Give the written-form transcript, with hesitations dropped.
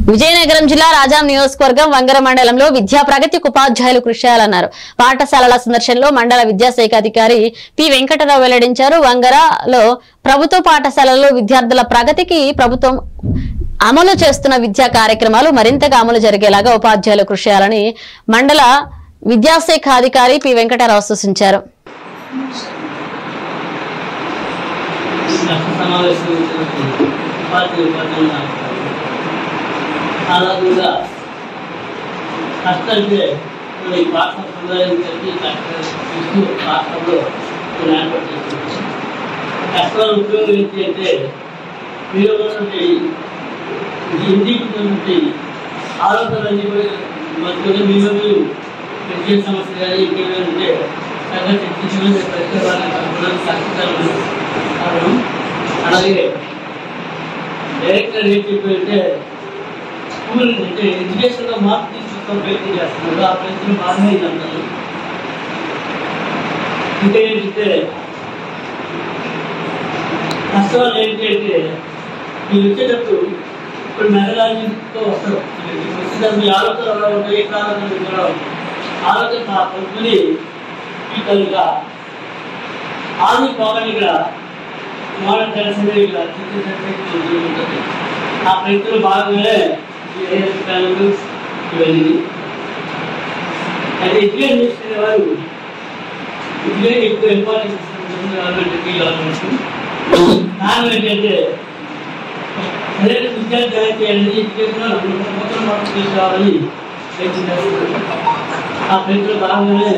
విజయనగరం జిల్లా రాజాం నియోజకవర్గం వంగర మండలంలో విద్యా ప్రగతికి ఉపాధ్యాయులు కృషి చేయాలన్నారు. పాఠశాలల సందర్శనలో మండల విద్యాశాఖ అధికారి పి వెంకటరావు వెల్లడించారు. వంగరలో ప్రభుత్వ పాఠశాలల్లో విద్యార్థుల ప్రగతికి ప్రభుత్వం అమలు చేస్తున్న విద్యా కార్యక్రమాలు మరింతగా అమలు జరిగేలాగా ఉపాధ్యాయులు కృషి చేయాలని మండల విద్యాశాఖ అధికారి పి వెంకటరావు సూచించారు. అలాగా కష్టంటే ఈ భాష సంప్రదాయానికి రాష్ట్రంలో ఏర్పడుతుంది. కష్టాల ఉపయోగం ఏంటి అంటే వీళ్ళటువంటి హిందీకి ఆలోచనలన్నీ మధ్యలో మీరు పెంచే సమస్య కానీ ఇంకేమంటే చక్కగా చర్చించడం పరిష్కారాలు అలాగే డైరెక్టర్ ఏం చెప్పారంటే స్కూల్ అంటే ఎడ్యుకేషన్లో మార్పు తీసుకొస్తాం ప్రయత్నం చేస్తున్నారు. ఆ ప్రయత్నం బాగానే అంటారు. ఇంకా ఏంటంటే కష్టాలు ఏంటి అంటే మీరు వచ్చేటప్పుడు ఇప్పుడు మెదలాజితో వస్తారు. వచ్చేటప్పుడు మీ ఆలోచన ఎలా ఉంటాయి, ఏ కాలంలో కూడా ఆలోచన పొందుకుని పీకలుగా ఆర్మీ పోవాలి. ఇక్కడ మోడల్ తెలిసిందే ఇక్కడ ఉంటుంది. ఆ ప్రయత్నంలో భాగంగానే ఇవన్నీ అయితే ఎడ్యుకేషన్ చేస్తున్న వారు ఎడ్యుకేషన్ ఎక్కువ ఇంపార్టెన్స్ కారణం ఏంటంటే సరైన విద్యార్థి తయారు చేయాలని ఎడ్యుకేషన్లో నూతన మార్పు తీసుకురావాలని ప్రయత్నం చేస్తున్నారు. ఆ ప్రయత్నంలో భాగంగానే